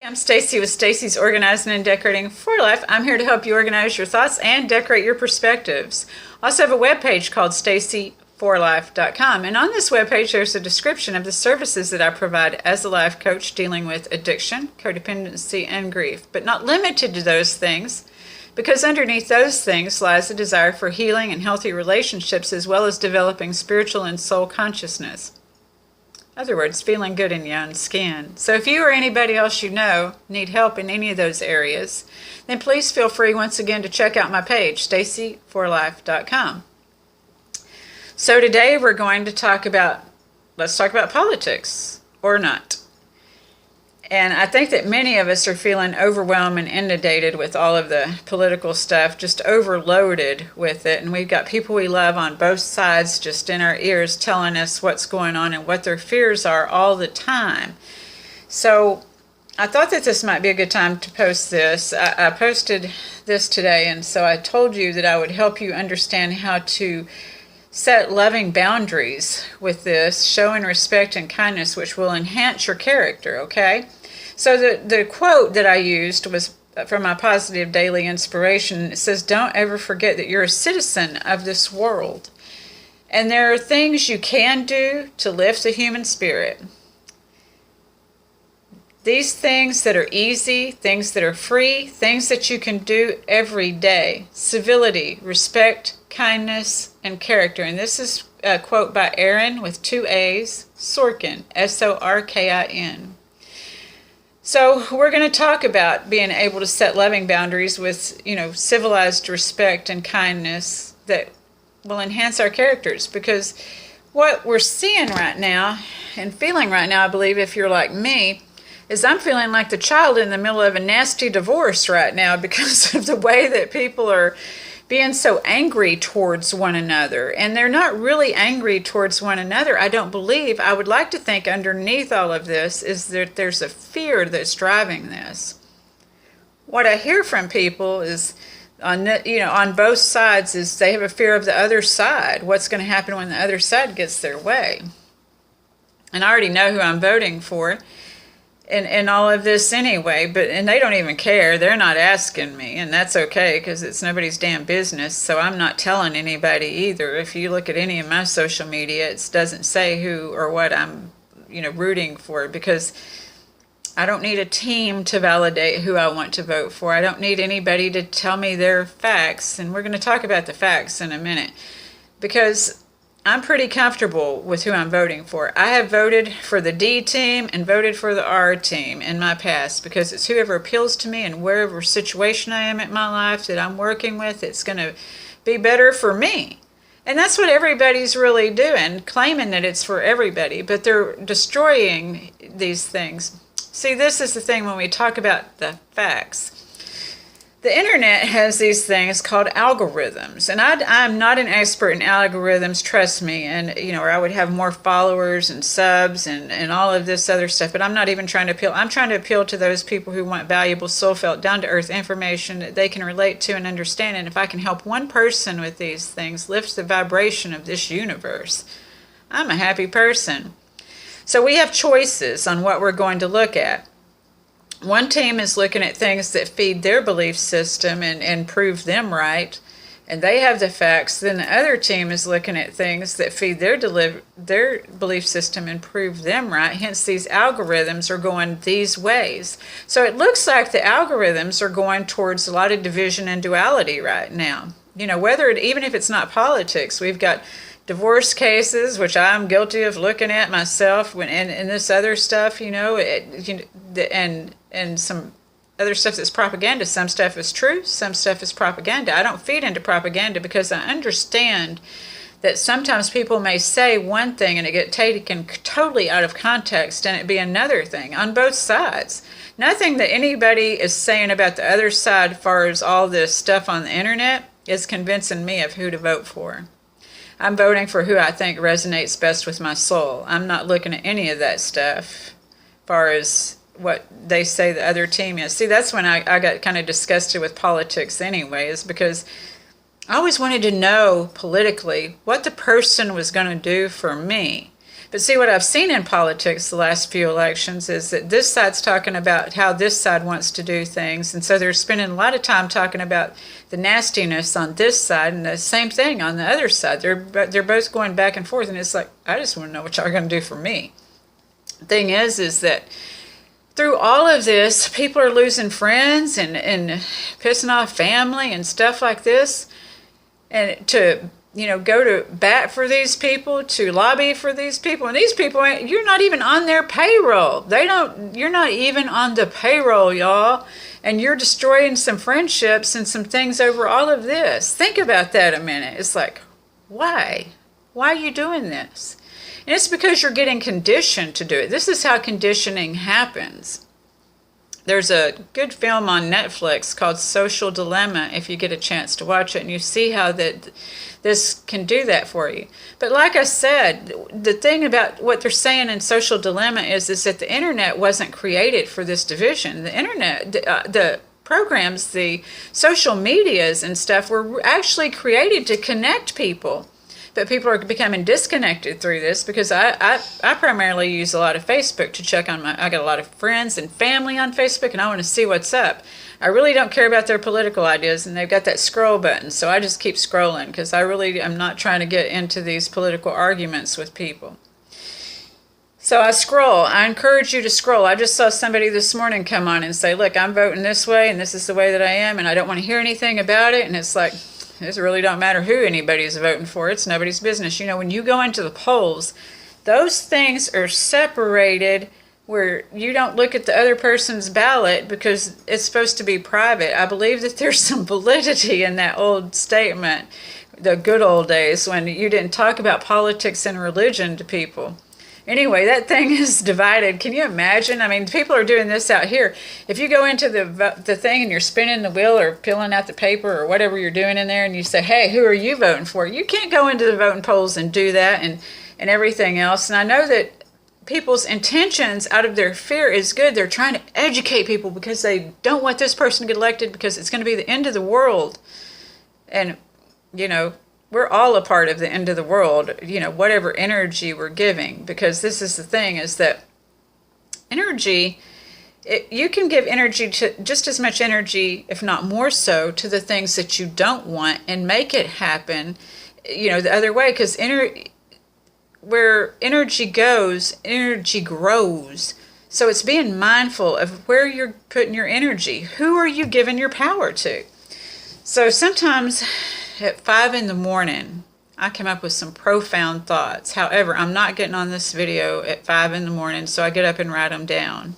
I'm Stacy with Stacy's Organizing and Decorating for Life. I'm here to help you organize your thoughts and decorate your perspectives. I also have a webpage called stacyforlife.com, and on this webpage there's a description of the services that I provide as a life coach dealing with addiction, codependency, and grief, but not limited to those things, because underneath those things lies a desire for healing and healthy relationships, as well as developing spiritual and soul consciousness. In other words, feeling good in your own skin. So if you or anybody else you know need help in any of those areas, then please feel free once again to check out my page, stacyforlife.com. So today we're going to let's talk about politics, or not. And I think that many of us are feeling overwhelmed and inundated with all of the political stuff, just overloaded with it. And we've got people we love on both sides just in our ears telling us what's going on and what their fears are all the time. So I thought that this might be a good time to post this. I posted this today, and so I told you that I would help you understand how to set loving boundaries with this, showing respect and kindness, which will enhance your character, okay? So the quote that I used was from my Positive Daily Inspiration. It says, "Don't ever forget that you're a citizen of this world. And there are things you can do to lift the human spirit. These things that are easy, things that are free, things that you can do every day. Civility, respect, kindness, and character." And this is a quote by Aaron with 2 A's, Sorkin, Sorkin. So we're going to talk about being able to set loving boundaries with, civilized respect and kindness that will enhance our characters. Because what we're seeing right now and feeling right now, I believe, if you're like me, is I'm feeling like the child in the middle of a nasty divorce right now because of the way that people are being so angry towards one another. And they're not really angry towards one another, I don't believe. I would like to think underneath all of this is that there's a fear that's driving this. What I hear from people is, on both sides, is they have a fear of the other side. What's going to happen when the other side gets their way? And I already know who I'm voting for in all of this anyway, and they don't even care. They're not asking me, and that's okay because it's nobody's damn business. So I'm not telling anybody either. If you look at any of my social media, it doesn't say who or what I'm rooting for, because I don't need a team to validate who I want to vote for. I don't need anybody to tell me their facts, and we're going to talk about the facts in a minute, because I'm pretty comfortable with who I'm voting for. I have voted for the D team and voted for the R team in my past, because it's whoever appeals to me, and wherever situation I am in my life that I'm working with, it's going to be better for me. And that's what everybody's really doing, claiming that it's for everybody, but they're destroying these things. See, this is the thing when we talk about the facts. The internet has these things called algorithms, and I'm not an expert in algorithms, trust me, and or I would have more followers and subs and all of this other stuff, but I'm not even trying to appeal. I'm trying to appeal to those people who want valuable, soul-felt, down-to-earth information that they can relate to and understand, and if I can help one person with these things lift the vibration of this universe, I'm a happy person. So we have choices on what we're going to look at. One team is looking at things that feed their belief system and prove them right, and they have the facts. Then the other team is looking at things that feed their belief system and prove them right. Hence, these algorithms are going these ways. So it looks like the algorithms are going towards a lot of division and duality right now. Even if it's not politics, we've got divorce cases, which I'm guilty of looking at myself, and this other stuff, and some other stuff that's propaganda. Some stuff is true, some stuff is propaganda. I don't feed into propaganda because I understand that sometimes people may say one thing and it get taken totally out of context and it be another thing on both sides. Nothing that anybody is saying about the other side as far as all this stuff on the internet is convincing me of who to vote for. I'm voting for who I think resonates best with my soul. I'm not looking at any of that stuff as far as what they say the other team is. See, that's when I got kind of disgusted with politics anyway, is because I always wanted to know politically what the person was going to do for me. But see, what I've seen in politics the last few elections is that this side's talking about how this side wants to do things. And so they're spending a lot of time talking about the nastiness on this side and the same thing on the other side. They're both going back and forth. And it's like, I just want to know what y'all are going to do for me. The thing is that through all of this, people are losing friends and pissing off family and stuff like this. And to go to bat for these people, to lobby for these people. And these people, you're not even on their payroll. You're not even on the payroll, y'all. And you're destroying some friendships and some things over all of this. Think about that a minute. It's like, why? Why are you doing this? And it's because you're getting conditioned to do it. This is how conditioning happens. There's a good film on Netflix called Social Dilemma, if you get a chance to watch it, and you see how this can do that for you. But like I said, the thing about what they're saying in Social Dilemma is that the internet wasn't created for this division. The internet, the programs, the social medias and stuff were actually created to connect people. But people are becoming disconnected through this because I primarily use a lot of Facebook to check on I got a lot of friends and family on Facebook, and I want to see what's up. I really don't care about their political ideas, and they've got that scroll button, so I just keep scrolling because I really am not trying to get into these political arguments with people. So I scroll. I encourage you to scroll. I just saw somebody this morning come on and say, look, I'm voting this way, and this is the way that I am, and I don't want to hear anything about it. And it's like, it really don't matter who anybody's voting for. It's nobody's business. When you go into the polls, those things are separated where you don't look at the other person's ballot because it's supposed to be private. I believe that there's some validity in that old statement, the good old days when you didn't talk about politics and religion to people. Anyway, that thing is divided. Can you imagine? I mean, people are doing this out here. If you go into the thing and you're spinning the wheel or peeling out the paper or whatever you're doing in there and you say, hey, who are you voting for? You can't go into the voting polls and do that and everything else. And I know that people's intentions out of their fear is good. They're trying to educate people because they don't want this person to get elected because it's going to be the end of the world. And, we're all a part of the end of the world, whatever energy we're giving, because this is the thing is that energy, you can give energy to just as much energy, if not more so, to the things that you don't want and make it happen, the other way, because where energy goes, energy grows. So it's being mindful of where you're putting your energy. Who are you giving your power to? So sometimes at 5 a.m, I come up with some profound thoughts. However, I'm not getting on this video at 5 a.m, so I get up and write them down.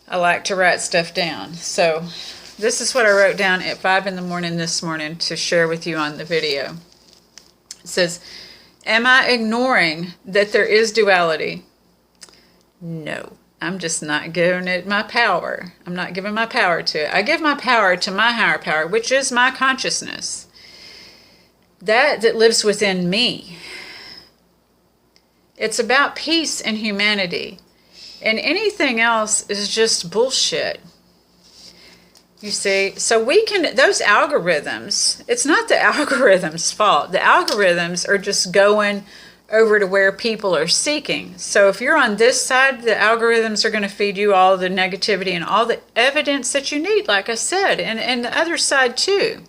I like to write stuff down. So this is what I wrote down at 5 a.m. this morning to share with you on the video. It says, am I ignoring that there is duality? No. I'm just not giving it my power. I'm not giving my power to it. I give my power to my higher power, which is my consciousness. That lives within me. It's about peace and humanity. And anything else is just bullshit. You see, so those algorithms, it's not the algorithm's fault. The algorithms are just going over to where people are seeking. So if you're on this side, the algorithms are going to feed you all the negativity and all the evidence that you need, like I said, and the other side too.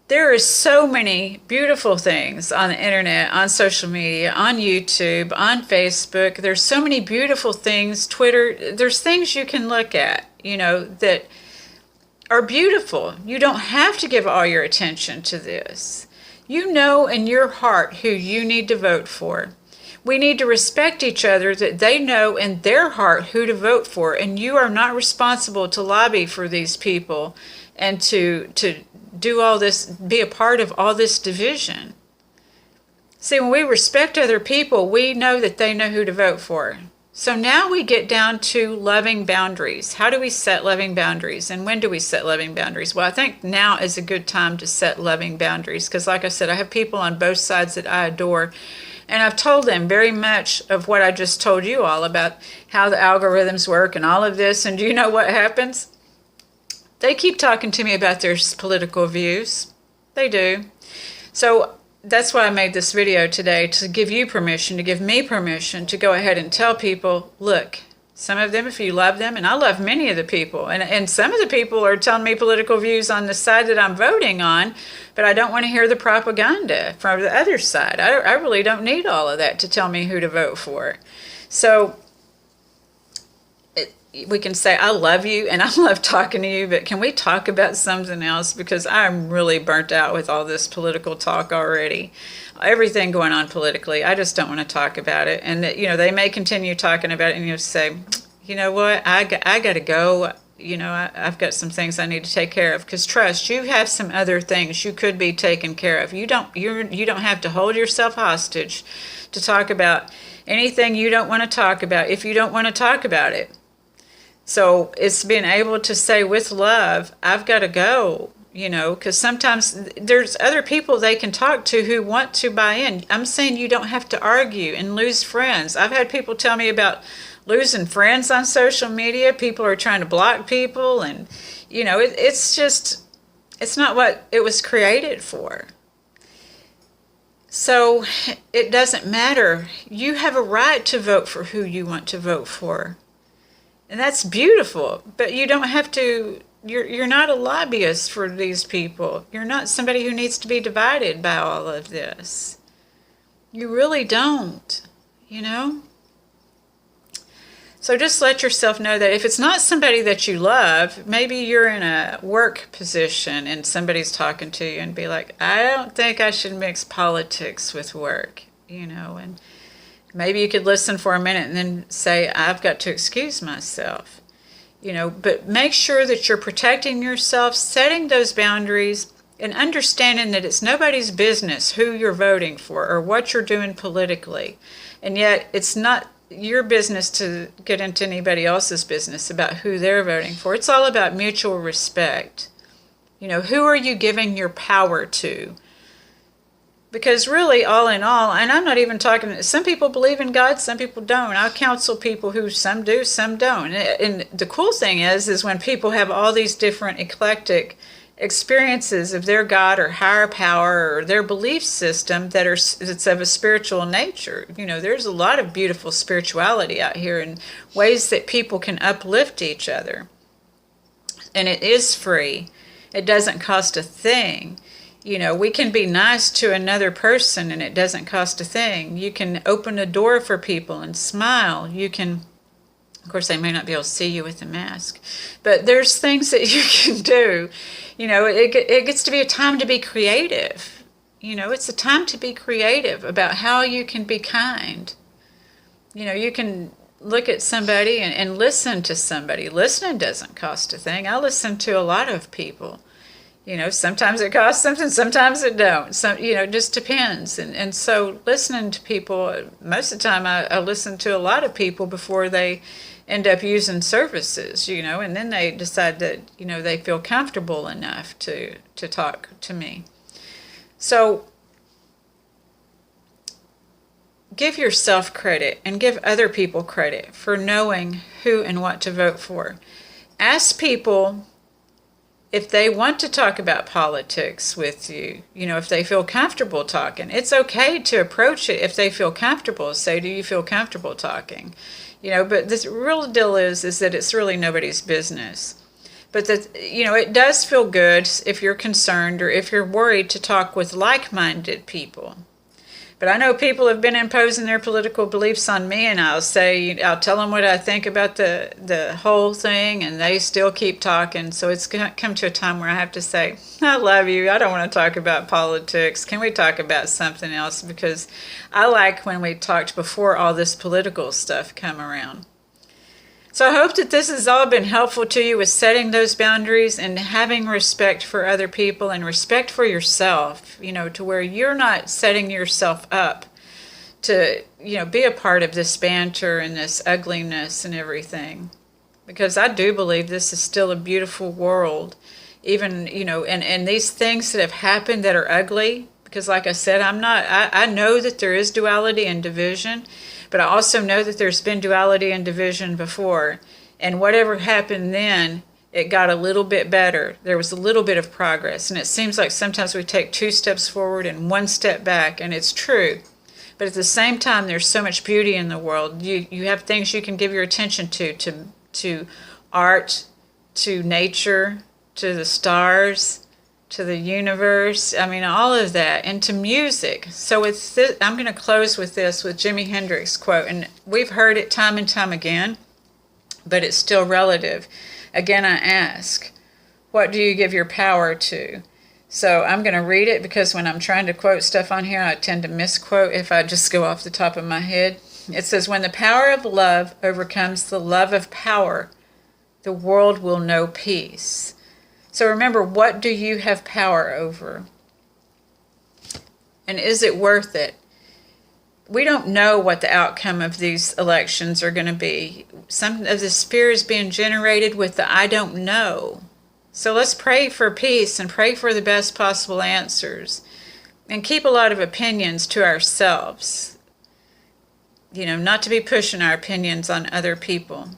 There is so many beautiful things on the internet, on social media, on YouTube, on Facebook. There's so many beautiful things, Twitter. There's things you can look at, that are beautiful. You don't have to give all your attention to this. You know in your heart who you need to vote for. We need to respect each other, that they know in their heart who to vote for, and you are not responsible to lobby for these people and to do all this, be a part of all this division. See, when we respect other people, we know that they know who to vote for. So now we get down to loving boundaries. How do we set loving boundaries? And when do we set loving boundaries? Well, I think now is a good time to set loving boundaries because, like I said, I have people on both sides that I adore. And I've told them very much of what I just told you all about how the algorithms work and all of this. And do you know what happens? They keep talking to me about their political views. They do. So that's why I made this video today, to give you permission, to give me permission to go ahead and tell people, look, some of them, if you love them, and I love many of the people, and some of the people are telling me political views on the side that I'm voting on, but I don't want to hear the propaganda from the other side. I really don't need all of that to tell me who to vote for. So we can say, I love you and I love talking to you, but can we talk about something else? Because I'm really burnt out with all this political talk already. Everything going on politically, I just don't want to talk about it. And they may continue talking about it, and say, you know what, I got to go. I've got some things I need to take care of. Because trust, you have some other things you could be taken care of. You don't have to hold yourself hostage to talk about anything you don't want to talk about if you don't want to talk about it. So it's being able to say with love, I've got to go, because sometimes there's other people they can talk to who want to buy in. I'm saying you don't have to argue and lose friends. I've had people tell me about losing friends on social media. People are trying to block people, and, it's not what it was created for. So it doesn't matter. You have a right to vote for who you want to vote for. And that's beautiful, but you don't have to, you're not a lobbyist for these people. You're not somebody who needs to be divided by all of this. You really don't, So just let yourself know that if it's not somebody that you love, maybe you're in a work position and somebody's talking to you and be like, I don't think I should mix politics with work, and maybe you could listen for a minute and then say, I've got to excuse myself, but make sure that you're protecting yourself, setting those boundaries, and understanding that it's nobody's business who you're voting for or what you're doing politically. And yet it's not your business to get into anybody else's business about who they're voting for. It's all about mutual respect. Who are you giving your power to? Because really, all in all, and I'm not even talking, some people believe in God, some people don't. I counsel people who some do, some don't. And the cool thing is when people have all these different eclectic experiences of their God or higher power or their belief system that's of a spiritual nature. There's a lot of beautiful spirituality out here and ways that people can uplift each other. And it is free. It doesn't cost a thing. We can be nice to another person and it doesn't cost a thing. You can open a door for people and smile. You can, of course, they may not be able to see you with a mask, but there's things that you can do. It gets to be a time to be creative. It's a time to be creative about how you can be kind. You can look at somebody and listen to somebody. Listening doesn't cost a thing. I listen to a lot of people. Sometimes it costs something, sometimes it don't. It just depends. And so listening to people, most of the time I listen to a lot of people before they end up using services, and then they decide that, they feel comfortable enough to talk to me. So give yourself credit and give other people credit for knowing who and what to vote for. Ask people if they want to talk about politics with you, if they feel comfortable talking. It's okay to approach it if they feel comfortable. Say, do you feel comfortable talking? But the real deal is that it's really nobody's business. But that, it does feel good if you're concerned or if you're worried to talk with like-minded people. But I know people have been imposing their political beliefs on me, and I'll tell them what I think about the whole thing, and they still keep talking. So it's going to come to a time where I have to say, I love you. I don't want to talk about politics. Can we talk about something else? Because I like when we talked before all this political stuff come around. So I hope that this has all been helpful to you with setting those boundaries and having respect for other people and respect for yourself, to where you're not setting yourself up to, be a part of this banter and this ugliness and everything. Because I do believe this is still a beautiful world, even, and these things that have happened that are ugly, because like I said, I know that there is duality and division. But I also know that there's been duality and division before. And whatever happened then it got a little bit better. There was a little bit of progress. And it seems like sometimes we take 2 steps forward and 1 step back, and it's true. But at the same time, there's so much beauty in the world. You have things you can give your attention to art, to nature, to the stars, to the universe. I mean, all of that, and to music. So with this, I'm going to close with this, with Jimi Hendrix quote, and we've heard it time and time again, but it's still relative. Again, I ask, what do you give your power to? So I'm going to read it, because when I'm trying to quote stuff on here, I tend to misquote if I just go off the top of my head. It says, when the power of love overcomes the love of power, the world will know peace. So remember, what do you have power over? And is it worth it? We don't know what the outcome of these elections are going to be. Some of this fear is being generated with the I don't know. So let's pray for peace and pray for the best possible answers. And keep a lot of opinions to ourselves. You know, not to be pushing our opinions on other people.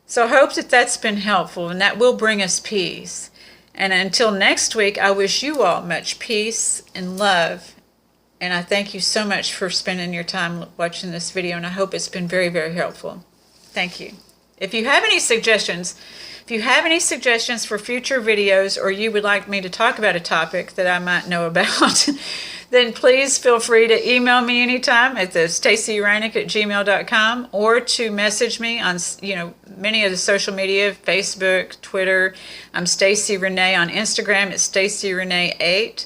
So I hope that that's been helpful, and that will bring us peace. And until next week, I wish you all much peace and love. And I thank you so much for spending your time watching this video, and I hope it's been very, very helpful. Thank you. If you have any suggestions for future videos, or you would like me to talk about a topic that I might know about, then please feel free to email me anytime at the stacyreinick@gmail.com, or to message me on, many of the social media, Facebook, Twitter. I'm Stacy Renee on Instagram. It's StacyRenee8.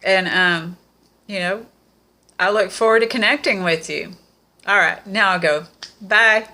And, I look forward to connecting with you. All right, now I'll go. Bye.